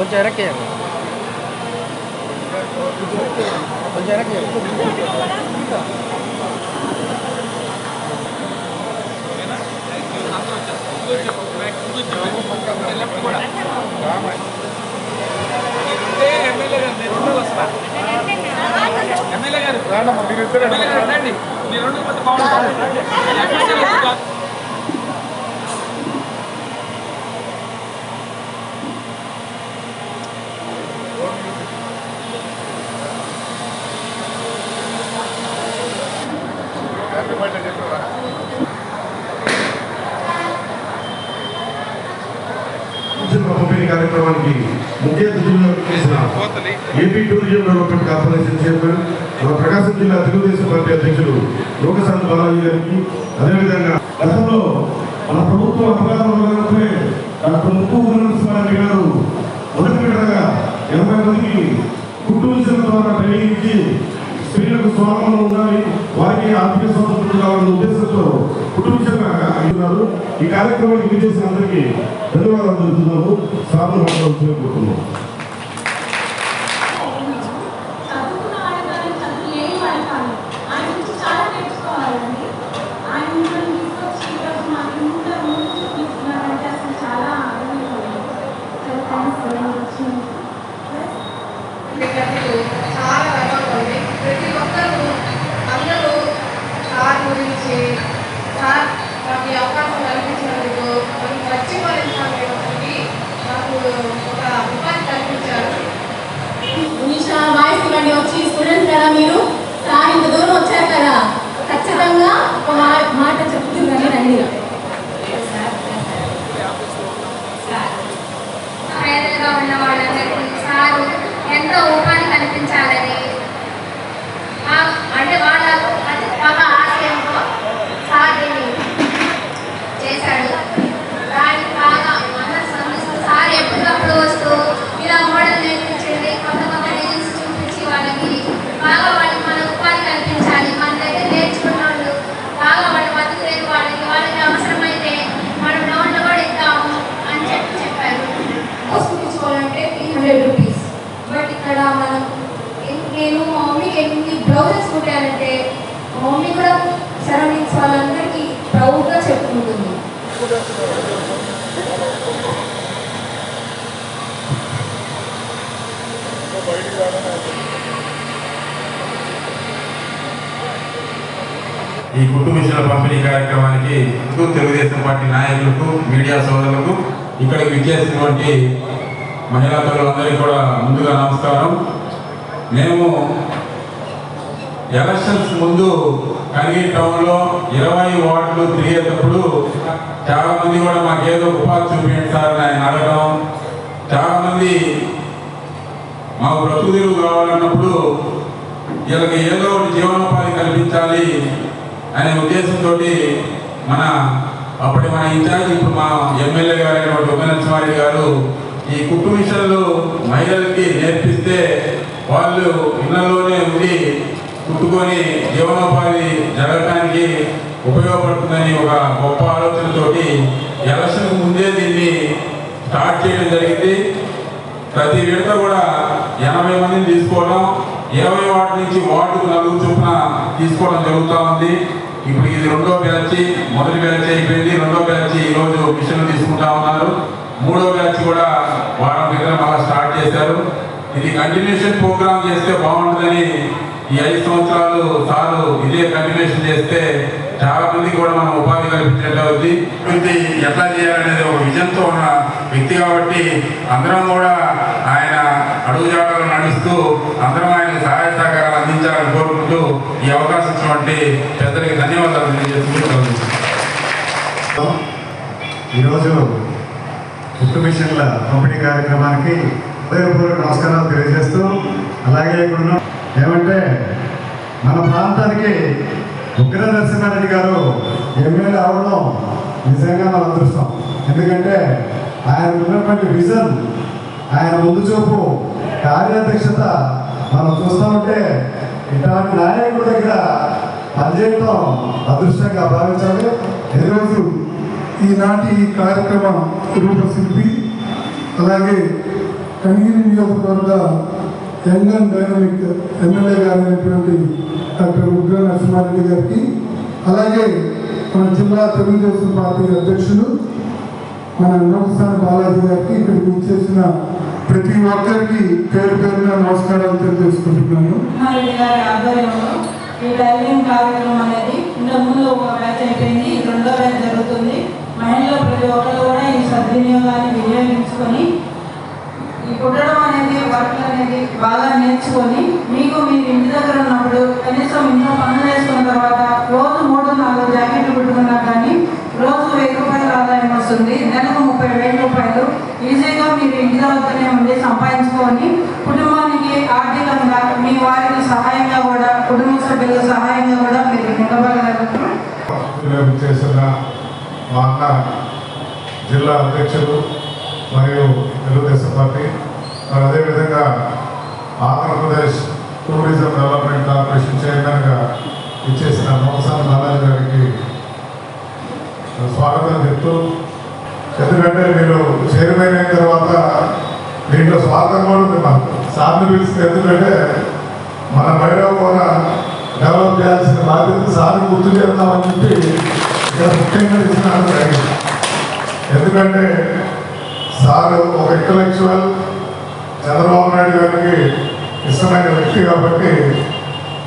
కొంచెం వెనక్కి కొంచెం వెనక్కి ఎమ్మెల్యే గారు రండి, మీరు రెండు మంది బాగుంటారు. పంపిణీ కార్యక్రమానికి ముఖ్య అతిథులుగా చేసిన AP tourism development corporation chairman మన ప్రకాశం జిల్లా తెలుగుదేశం పార్టీ అధ్యక్షులు లోకసాని బాలాజీ గారికి, అదేవిధంగా గతంలో మన ప్రభుత్వం అపరాధంపై డాక్టర్ ముక్కు నరసింహారెడ్డి గారు మొదటి విడతగా 80 మందికి కుటుంబ ద్వారా ట్రైనింగ్ ఇచ్చి స్త్రీలకు స్వావలంబన ఉండాలి, వారికి ఆర్థిక స్వాతంత్రం కావాలన్న ఉద్దేశంతో కుటుంబంగా అంటున్నారు. ఈ కార్యక్రమానికి విచ్చేసిన అందరికీ ధన్యవాదాలు తెలుపుతున్నాము. సాధన మాట్లాడుతున్నాము. చాలా గర్వంగా ఉంది. ప్రతి ఒక్కరూ అందరూ సార్ గురించి సార్ నాకు ఈ అవకాశం కల్పించినందుకు మనకి మర్చిపోలేని నాకు ఒక ఉపాధి కల్పించారు. ఉనీషా వాయిస్ ఇవ్వండి. వచ్చి స్టూడెంట్స్ కదా మీరు, సార్ ఇంత దూరం వచ్చారు కదా, ఖచ్చితంగా ఒక మాట చెప్తుందని రండిగా. పేదలుగా ఉన్న వాళ్ళందరికీ సారు ఎంతో ఉపాధి కల్పించాలని, అంటే వాళ్ళ అతి బాగా ఆశయంతో సార్ చేశాడు. దానికి బాగా అందరూ స్పందిస్తూ సార్ ఎప్పటికప్పుడు వస్తూ ఇలా మోడల్ నేర్పించండి, కొత్త కొత్త డిజైన్స్ చూపించి వాళ్ళకి బాగా మన ఉపాధి కల్పించాలి. మన దగ్గర నేర్చుకున్న వాళ్ళు బాగా వాళ్ళు బతుకులేని వాళ్ళకి అవసరమైతే మనం లోన్లు కూడా ఇద్దాము అని చెప్పారు. చూపించుకోవాలంటే 300 రూపీస్. బట్ ఇక్కడ నేను మా మమ్మీకి ఎన్ని బ్లౌజెస్ కుట్టానంటే మా మమ్మీ కూడా సరౌండింగ్స్ వాళ్ళందరికీ ప్రౌడ్గా చెప్పుకుంటుంది. ఈ కుటుంబ మిషన్ల పంపిణీ కార్యక్రమానికి తెలుగుదేశం పార్టీ నాయకులకు, మీడియా సోదరులకు, ఇక్కడికి విచ్చేసినటువంటి మహిళా తల్లులందరికీ కూడా ముందుగా నమస్కారం. మేము ఎలక్షన్స్ ముందు కనిగి టౌన్లో 20 వార్డులు తిరిగేటప్పుడు చాలామంది కూడా మాకేదో ఉపాధి చూపించండి సార్ అని ఆయన అడగడం, చాలామంది మాకు బ్రతుకు తెరువు కావాలన్నప్పుడు వీళ్ళకి ఏదో ఒకటి జీవనోపాధి కల్పించాలి అనే ఉద్దేశంతో అప్పటి మన ఇన్ఛార్జ్ ఇప్పుడు మా ఎమ్మెల్యే గారైనటువంటి ఉమ్మనరసింహారెడ్డి గారు ఈ కుట్టు మిషన్లు మహిళలకి నేర్పిస్తే వాళ్ళు ఇళ్లలోనే ఉండి కుట్టుకొని జీవనోపాధి జరగడానికి ఉపయోగపడుతుందని ఒక గొప్ప ఆలోచనతోటి ఎలక్షన్కు ముందే దీన్ని స్టార్ట్ చేయడం జరిగింది. ప్రతి విడత కూడా 80 మందిని తీసుకోవడం, 20 వార్డు నుంచి వార్డుకు 4 చొప్పున తీసుకోవడం జరుగుతూ ఉంది. ఇప్పుడు ఇది 2వ బ్యాచ్, మొదటి బ్యాచ్ అయిపోయింది, 2వ బ్యాచ్ ఈరోజు మిషన్లు తీసుకుంటా ఉన్నారు. 3వ బ్యాచ్ కూడా వారం దగ్గర మళ్ళీ స్టార్ట్ చేశారు. ఇది కంటిన్యూషన్ ప్రోగ్రామ్ చేస్తే బాగుంటుందని ఈ 5 సంవత్సరాలు సారు ఇదే కంటిన్యూషన్ చేస్తే చాలా మందికి కూడా మనం ఉపాధి కల్పించినట్టు అవుతుంది. ఎట్లా చేయాలనేది ఒక విజన్తో ఉన్న వ్యక్తి కాబట్టి అందరం కూడా ఆయన అడుగుజాడలు నడుస్తూ అందరం ఆయన సహాయ సహకారాలు అందించాలని కోరుకుంటూ ఈ అవకాశం ఇచ్చినటువంటి పెద్దలకి ధన్యవాదాలు తెలియజేసుకుంటున్నాను. ఈరోజు కుట్టు మిషన్ల పంపిణీ కార్యక్రమానికి హృదయపూర్వక నమస్కారాలు తెలియజేస్తూ, అలాగే ఇక్కడ ఏమంటే మన ప్రాంతానికి ఉగ్ర నరసింహారెడ్డి గారు ఎమ్మెల్యే అవడం నిజంగా మన అదృష్టం. ఎందుకంటే ఆయన ఉన్నటువంటి విజన్, ఆయన ముందు చూపు, కార్యాధ్యక్షత మనం చూస్తామంటే ఇట్లాంటి నాయకుడి దగ్గర పనిచేయడం అదృష్టంగా భావించాలి. ఈరోజు ఈనాటి ఈ కార్యక్రమం రూపశిల్పి అలాగే కనిగిరి నియోజకవర్గ యంగ్ అండ్ డైనమిక్ ఎమ్మెల్యే గారు అయినటువంటి డాక్టర్ ఉగ్ర నరసింహారెడ్డి గారికి, అలాగే మన జిల్లా తెలుగుదేశం పార్టీ అధ్యక్షులు మన నూకసాని బాలాజీ గారికి, ఇక్కడికి వచ్చేసిన ప్రతి ఒక్కరికి పేరు పేరున నమస్కారాలు తెలియజేసుకుంటున్నాను. గారి ఆధ్వర్యంలో ఈ టైలింగ్ కార్యక్రమం అనేది ఇంతకుముందు ఒక బ్యాచ్ అయిపోయింది, రెండో బ్యాచ్ జరుగుతుంది. మహిళలు ప్రతి ఒక్కరు కూడా ఈ సద్వినియోగాన్ని వినియోగించుకొని ఈ కుట్టడం అనేది వర్క్ అనేది బాగా నేర్చుకొని మీకు మీరు ఇంటి దగ్గర ఉన్నప్పుడు కనీసం ఇంట్లో పనులు చేసుకున్న తర్వాత రోజు 3-4 జాకెట్లు కుట్టుకున్నా కానీ రోజు 1000 రూపాయల ఆదాయం వస్తుంది. నెలకు 30,000 రూపాయలు ఈజీగా మీరు ఇంటి దగ్గరనే ఉండి సంపాదించుకొని కుటుంబానికి ఆర్థికంగా మీ వారికి సహాయంగా కూడా కుటుంబ సభ్యుల సహాయంగా కూడా మీరు నిలబడగలరు. చేసిన మా అన్న జిల్లా అధ్యక్షులు మరియు తెలుగుదేశం పార్టీ, మరి అదేవిధంగా ఆంధ్రప్రదేశ్ టూరిజం డెవలప్మెంట్ కార్పొరేషన్ చైర్మన్గా ఇచ్చేసిన నూకసాని బాలాజీ గారికి స్వాగతం చెప్తూ, ఎందుకంటే మీరు చైర్మన్ అయిన తర్వాత దీంట్లో స్వాగతం కూడా ఉంది. మాకు సార్ని పిలిచింది ఎందుకంటే మన భైరవకోన డెవలప్ చేయాల్సిన బాధ్యత సార్ని గుర్తు చేద్దామని చెప్పి ఇక్కడ ముఖ్యంగా ఇచ్చినారు జరిగింది. ఎందుకంటే సార్ ఒక ఇంటలెక్చువల్, చంద్రబాబు నాయుడు గారికి ఇష్టమైన వ్యక్తి కాబట్టి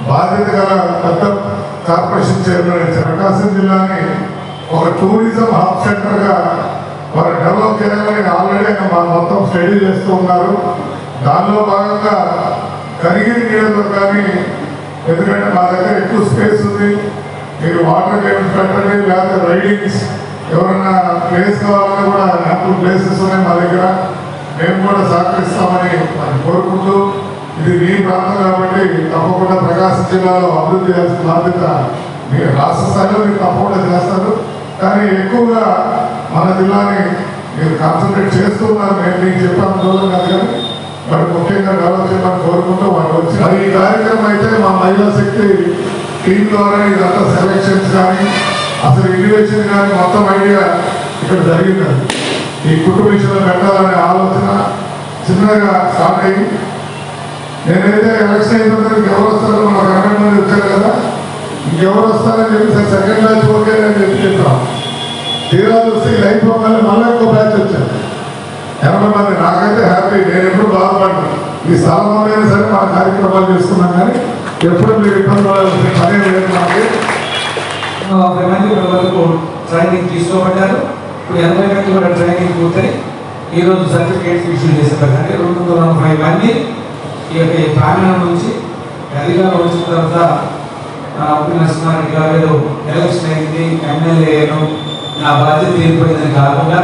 బాధ్యత గల పెద్ద కార్పొరేషన్ చైర్మన్ ఇచ్చారు. ప్రకాశం జిల్లాని ఒక టూరిజం హబ్ సెంటర్గా వారు డెవలప్ చేయాలని ఆల్రెడీ మొత్తం స్టడీ చేస్తూ ఉన్నారు. దానిలో భాగంగా కనిగిరి నియోజకవర్గాన్ని, ఎందుకంటే మా దగ్గర ఎక్కువ స్పేస్ ఉంది, మీరు వాటర్ గేమ్స్ పెట్టండి, లేకపోతే రైడింగ్స్ ఎవరైనా ప్లేస్ కావాలన్నా కూడా యాంపుల్ ప్లేసెస్ ఉన్నాయి మా దగ్గర, మేము కూడా సహకరిస్తామని కోరుకుంటూ, ఇది మీ ప్రాంతం కాబట్టి తప్పకుండా ప్రకాశం జిల్లాలో అభివృద్ధి చేయాల్సిన బాధ్యత మీరు రాష్ట్ర స్థాయిలో మీరు తప్పకుండా చేస్తారు. కానీ ఎక్కువగా మన జిల్లాని మీరు కాన్సన్ట్రేట్ చేస్తూ ఉన్నారు. నేను మీకు చెప్పాను రోజు కాదు, కానీ మరి ముఖ్యంగా డెవలప్ చేయాలని కోరుకుంటూ వాళ్ళు వచ్చి మరి ఈ కార్యక్రమం అయితే మా మహిళా శక్తి టీం ద్వారా ఇదంతా సెలక్షన్స్ కానీ అసలు ఇన్వెస్టిగేషన్ కానీ మొత్తం ఐడియా ఇక్కడ జరిగింది. ఈ కుటుంబ విషయంలో పెట్టాలనే ఆలోచన చిన్నగా స్టార్ట్ అయ్యి, నేనైతే ఎలక్షన్ అయిపోతే ఎవరు వస్తారో మనకు 100 మంది వచ్చారు కదా, ఇంకెవరు వస్తారని చెప్పి సార్ సెకండ్ బ్యాచ్ ఓకే అని చెప్పి చెప్పాం. తీరాలు వస్తే ఇది అయిపోగానే మళ్ళీ ఇంకో బ్యాచ్ వచ్చారు 80 మంది. నాకైతే హ్యాపీ, నేను ఎప్పుడు బాధపడ్డాను. ఈ స్థలంలోనే సరే మన కార్యక్రమాలు చేసుకున్నాం, కానీ ఎప్పుడు మీరు ఇబ్బంది పడాల్సిన పనే లేదు. మనకి 50 మంది వరకు ట్రైనింగ్ తీసుకోబడ్డారు. ఇప్పుడు 80 మంది కూడా ట్రైనింగ్ పూర్తయి ఈరోజు సర్టిఫికేట్స్ ఇష్యూ చేశారు. అంటే 245 మంది ఈ యొక్క ప్రాంగణం నుంచి అధికారం వచ్చిన తర్వాత నరసింహారెడ్డి గారు ఎలక్షన్ అయింది, ఎమ్మెల్యేను నా బాధ్యత ఏర్పడిందని కాకుండా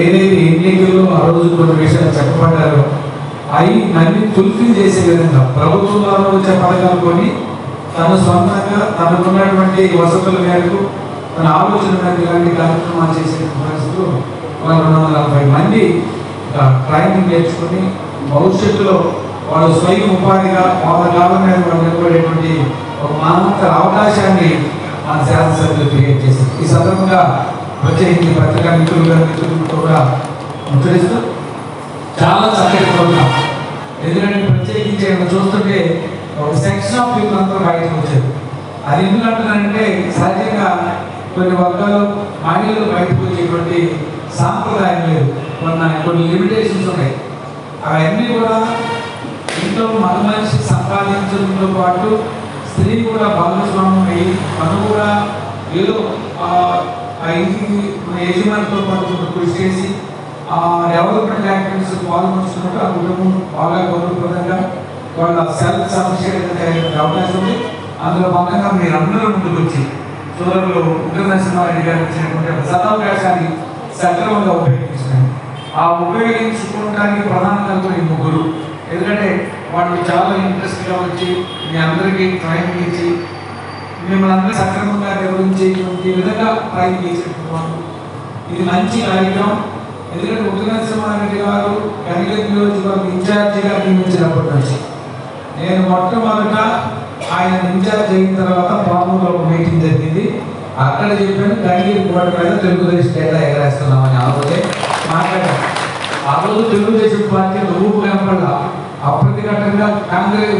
ఏదైతే ఎన్నికల్లో ఆ రోజు కొన్ని విషయాలు చెప్పబడ్డారో అవి మళ్ళీ ఫుల్ఫిల్ చేసే విధంగా ప్రభుత్వంలో వచ్చే పథకాలు కొని తన సొంతంగా తనకున్నటువంటి వసతుల మేరకు తన ఆలోచన మేరకు ఇలాంటి కార్యక్రమాలు చేసే పరిస్థితులు 240 మంది ట్రైనింగ్ నేర్చుకుని భవిష్యత్తులో వాళ్ళు స్వయం ఉపాధిగా వాళ్ళ కాలం మీద వాళ్ళు నిలబడేటువంటి ఒక మానవ అవకాశాన్ని మన శాసనసభ్యులు క్రియేట్ చేశారు. ఈ సందర్భంగా ప్రత్యేకించి పత్రికా మిత్రులు కూడా ముచ్చరిస్తూ చాలా చక్కటి ప్రోగ్రాం. ఎందుకంటే ప్రత్యేకించి చూస్తుంటే ఒక సెక్షన్ ఆఫ్ పీపుల్ అందరూ బయటకు వచ్చారు. అది ఎందుకు అంటున్నారంటే సహజంగా కొన్ని వర్గాలు మహిళలు బయటకు వచ్చేటువంటి సాంప్రదాయం లేదు, కొన్ని లిమిటేషన్స్ ఉన్నాయి. అవన్నీ కూడా ఇంట్లో మగ మనిషి సంపాదించడంతో పాటు స్త్రీ కూడా భాగస్వామ్యం అయ్యి మనం కూడా ఏదో ఆ ఇంటికి యజమానితో పాటు కృషి చేసి డెవలప్మెంట్ యాక్టివిటీస్ పాల్గొంటున్నట్టు ఆ కుటుంబం బాగా గౌరవప్రదంగా వాళ్ళ సెల్ఫ్ సఫిషియెంట్ అయ్యే అవకాశం ఉంది. అందులో భాగంగా మీరు అందరూ ముందుకు వచ్చి సోదరులు ఉగ్ర నరసింహారెడ్డి గారు ఇచ్చినటువంటి సదవకాశాన్ని సక్రమంగా ఉపయోగించుకున్నాను. ఆ ఉపయోగించుకోవడానికి ప్రధాన కారణం ఈ ముగ్గురు. ఎందుకంటే వాళ్ళు చాలా ఇంట్రెస్ట్గా వచ్చి మీ అందరికీ ట్రైనింగ్ ఇచ్చి మిమ్మల్ని అందరూ సక్రమంగా నిర్వహించేటువంటి విధంగా ట్రైనింగ్ ఇచ్చినటువంటి ఇది మంచి కార్యక్రమం. ఎందుకంటే ఉగ్ర నరసింహారెడ్డి గారు కనిగిరి నియోజకవర్గ ఇన్ఛార్జిగా నియమించినప్పటి నుంచి నేను మొట్టమొదట ఆయన ఇన్ఛార్జ్ అయిన తర్వాత పాములో ఒక మీటింగ్ జరిగింది. అక్కడ చెప్పాను కనిగిరి కోట మీద తెలుగుదేశం జెండా ఎగరేస్తున్నామని ఆ రోజే మాట్లాడాను. ఆ రోజు తెలుగుదేశం పార్టీ ఊపు కనపడాల, అప్రతిఘటంగా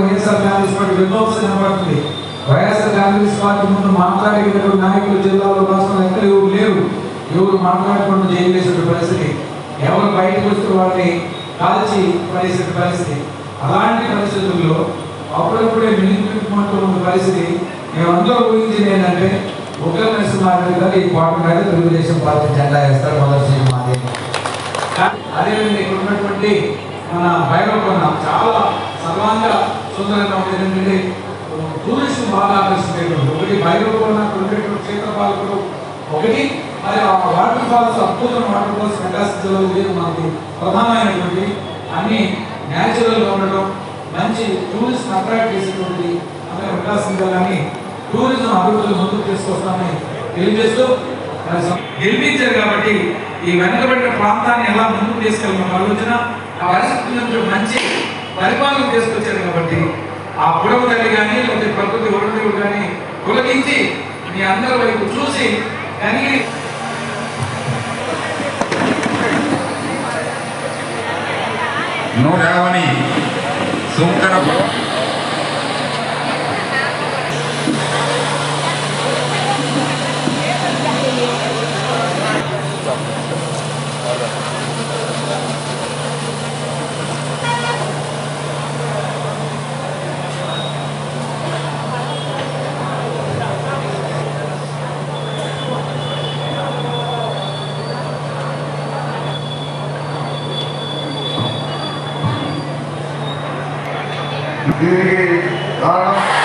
వైఎస్ఆర్ కాంగ్రెస్ పార్టీ విధ్వంసం కనపడుతుంది. వైఎస్ఆర్ కాంగ్రెస్ పార్టీ ముందు మాట్లాడేటటువంటి నాయకులు జిల్లాలో రాష్ట్రంలో ఎక్కడ ఎవరు లేరు. ఎవరు మాట్లాడకుండా చేయలేసే పరిస్థితి, ఎవరు బయటకు వస్తే వారిని కాల్చి పడేసే పరిస్థితి. అలాంటి పరిస్థితుల్లో అప్పుడప్పుడే మిగిలిపోతూ ఉన్న పరిస్థితి మేమందరూ ఊహించింది ఏంటంటే ఉగ్ర నరసింహారెడ్డి గారు ఈ కోట మీద తెలుగుదేశం పార్టీ జెండా వేస్తారు మొదటి మాదే. అదేవిధంగా ఇక్కడ ఉన్నటువంటి మన భైరవకొండ చాలా సర్వాంగ సుందరంగా ఉంటుంది. ఏంటంటే టూరిస్ట్ బాగా ఆకర్షించేటువంటి ఒకటి భైరవకొండ ఉండేటువంటి క్షేత్రపాలకులు ఒకటి, మరి ఆ వాటర్ ఫాల్స్ అద్భుతమైన వాటర్ ఫాల్స్ ప్రకాశం జిల్లాలో ఇది మనకి ప్రధానమైనటువంటి అన్ని న్యాచురల్గా ఉండటం, మంచి టూరిస్ట్ అట్రాక్ట్ చేసేటువంటి అనే ప్రకాశం జిల్లాని టూరిజం అభివృద్ధి ముందుకు తీసుకొస్తామని తెలియజేస్తూ గెలిపించారు. కాబట్టి ఈ వెనుకబడిన ప్రాంతాన్ని ఎలా ముందుకు తీసుకెళ్ళడం ఆలోచన, ఆ పరిస్థితి నుంచి మంచి పరిపాలన తీసుకొచ్చారు. కాబట్టి ఆ పుడవ తల్లి కానీ లేకపోతే ప్రకృతి వరుణుడు కానీ తొలగించి మీ అందరి వైపు చూసి కనిగి నూరావని సుంకర దీనికి కారణం